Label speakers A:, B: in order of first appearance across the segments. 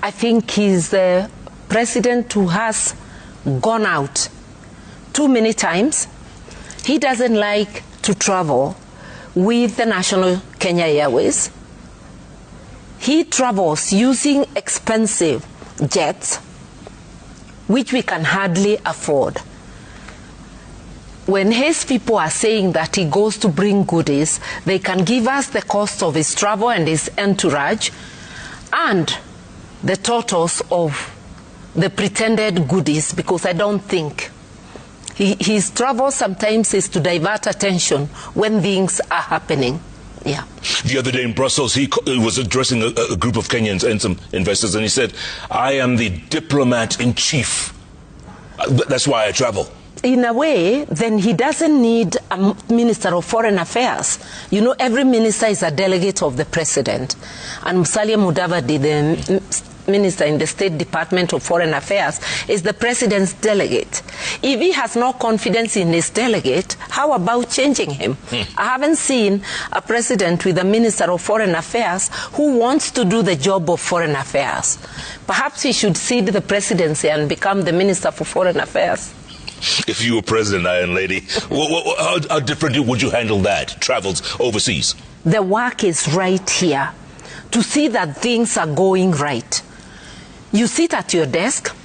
A: I think he's the president who has gone out too many times. He doesn't like to travel with the National Kenya Airways. He travels using expensive jets, which we can hardly afford. When his people are saying that he goes to bring goodies, they can give us the cost of his travel and his entourage and the totals of the pretended goodies, because I don't think his travel sometimes is to divert attention when things are happening. Yeah.
B: The other day in Brussels, he was addressing a group of Kenyans and some investors, and he said, I am the diplomat in chief. That's why I travel.
A: In a way, then he doesn't need a Minister of Foreign Affairs. You know, every minister is a delegate of the president. And Musalia Mudavadi, the minister in the State Department of Foreign Affairs, is the president's delegate. If he has no confidence in his delegate, how about changing him? I haven't seen a president with a Minister of Foreign Affairs who wants to do the job of Foreign Affairs. Perhaps he should cede the presidency and become the Minister for Foreign Affairs.
B: If you were president, Iron Lady, how differently would you handle that, travels overseas?
A: The work is right here to see that things are going right. You sit at your desk,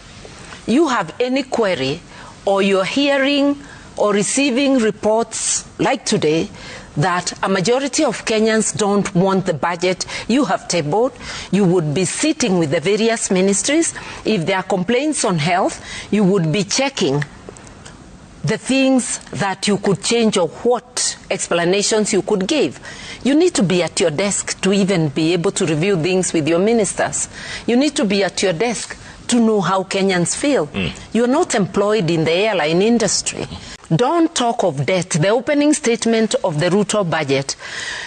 A: you have any query, or you're hearing or receiving reports like today that a majority of Kenyans don't want the budget you have tabled, you would be sitting with the various ministries. If there are complaints on health, you would be checking the things that you could change or what explanations you could give. You need to be at your desk to even be able to review things with your ministers. You need to be at your desk to know how Kenyans feel. You're not employed in the airline industry. Don't talk of debt. The opening statement of the Ruto budget,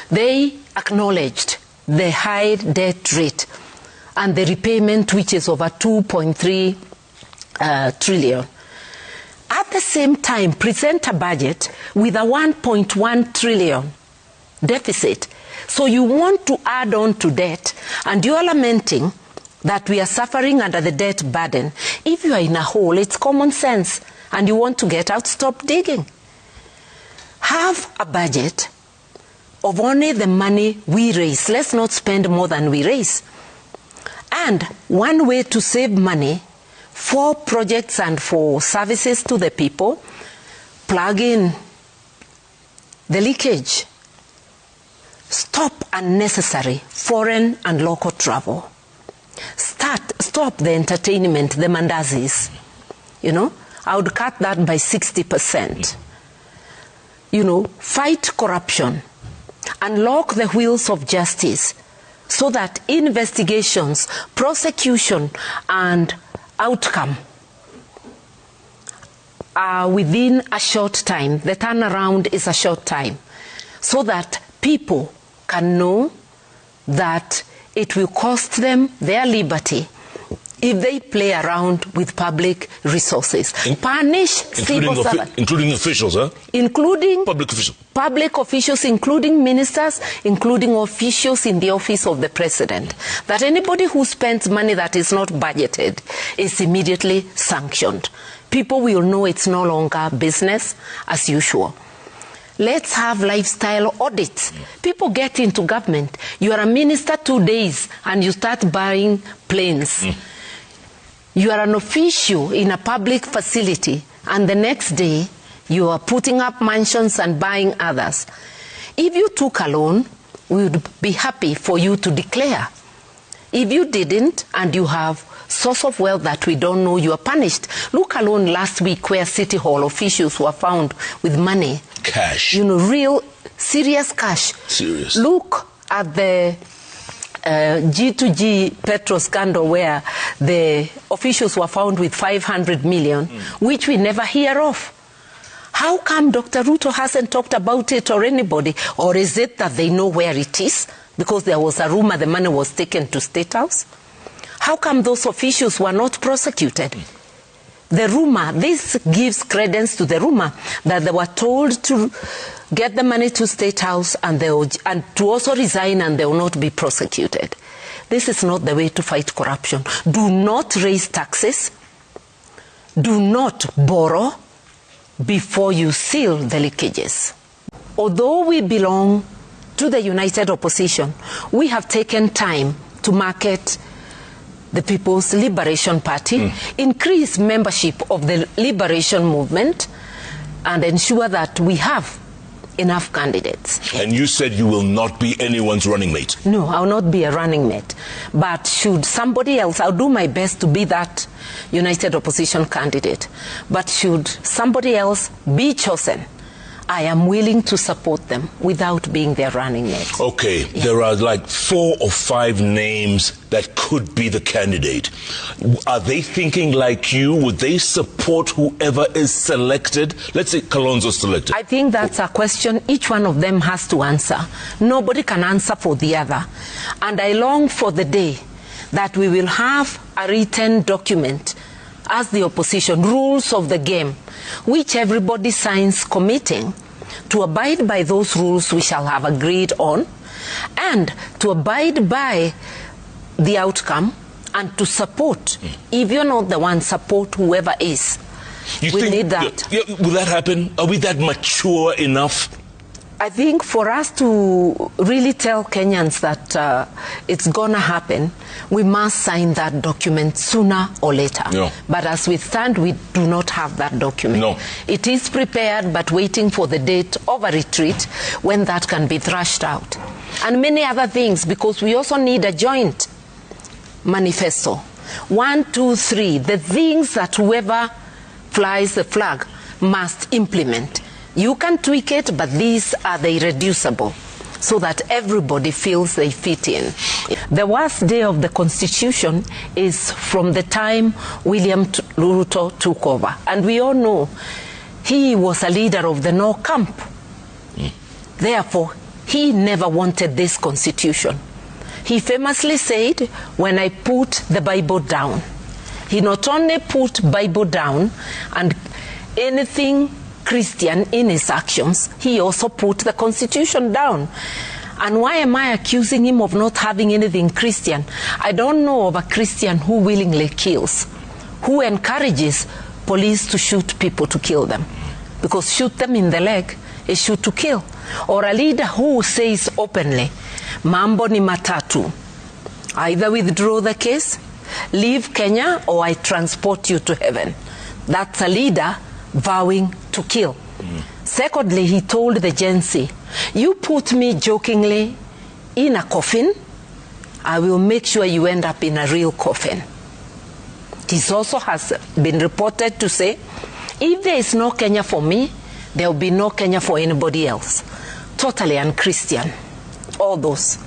A: they acknowledged the high debt rate and the repayment, which is over 2.3 trillion. At the same time, present a budget with a 1.1 trillion deficit. So you want to add on to debt, and you are lamenting that we are suffering under the debt burden. If you are in a hole, it's common sense, and you want to get out, stop digging. Have a budget of only the money we raise. Let's not spend more than we raise. And one way to save money for projects and for services to the people, plug in the leakage. Stop unnecessary foreign and local travel. Stop the entertainment, the mandazis. You know, I would cut that by 60%. You know, fight corruption. Unlock the wheels of justice so that investigations, prosecution, and outcome are within a short time. The turnaround is a short time, so that people can know that it will cost them their liberty if they play around with public resources. Punish civil servants.
B: Including officials, huh?
A: Including
B: public officials.
A: Public officials, including ministers, including officials in the office of the president. That anybody who spends money that is not budgeted is immediately sanctioned. People will know it's no longer business as usual. Let's have lifestyle audits. People get into government. You are a minister 2 days and you start buying planes. You are an official in a public facility and the next day you are putting up mansions and buying others. If you took a loan, we would be happy for you to declare. If you didn't and you have source of wealth that we don't know, you are punished. Look alone last week where City Hall officials were found with money.
B: Cash.
A: You know, real serious cash.
B: Serious.
A: Look at the G2G petrol scandal where the officials were found with 500 million, which we never hear of. How come Dr. Ruto hasn't talked about it or anybody? Or is it that they know where it is? Because there was a rumor the money was taken to State House? How come those officials were not prosecuted? The rumor, this gives credence to the rumor that they were told to get the money to State House and to also resign and they will not be prosecuted. this is not the way to fight corruption. Do not raise taxes. Do not borrow before you seal the leakages. Although we belong to the United Opposition, we have taken time to market the People's Liberation Party, increase membership of the Liberation Movement, and ensure that we have enough candidates.
B: And you said you will not be anyone's running mate.
A: No, I will not be a running mate. But should somebody else, I'll do my best to be that United Opposition candidate. But should somebody else be chosen, I am willing to support them without being their running mate.
B: Okay, there are like 4 or 5 names that could be the candidate. Are they thinking like you? Would they support whoever is selected? Let's say Kalonzo's selected.
A: I think that's a question each one of them has to answer. Nobody can answer for the other. And I long for the day that we will have a written document as the opposition, rules of the game, which everybody signs committing to abide by those rules we shall have agreed on, and to abide by the outcome, and to support, if you're not the one, support whoever is. We need that.
B: Will that happen? Are we that mature enough?
A: I think for us to really tell Kenyans that it's gonna happen, we must sign that document sooner or later.
B: No.
A: But as we stand, we do not have that document.
B: No.
A: It is prepared, but waiting for the date of a retreat when that can be thrashed out. And many other things, because we also need a joint manifesto. 1, 2, 3, the things that whoever flies the flag must implement. You can tweak it, but these are the irreducible, so that everybody feels they fit in. The worst day of the Constitution is from the time William Ruto took over. And we all know he was a leader of the no camp. Therefore, he never wanted this Constitution. He famously said, when I put the Bible down, he not only put Bible down and anything Christian in his actions, he also put the Constitution down. And why am I accusing him of not having anything Christian? I don't know of a Christian who willingly kills, who encourages police to shoot people to kill them. Because shoot them in the leg is shoot to kill. Or a leader who says openly, mambo ni matatu. Either withdraw the case, leave Kenya, or I transport you to heaven. That's a leader vowing to kill. Secondly, he told the Gen Z, you put me jokingly in a coffin, I will make sure you end up in a real coffin. This also has been reported to say, if there is no Kenya for me, there will be no Kenya for anybody else. Totally unchristian. All those.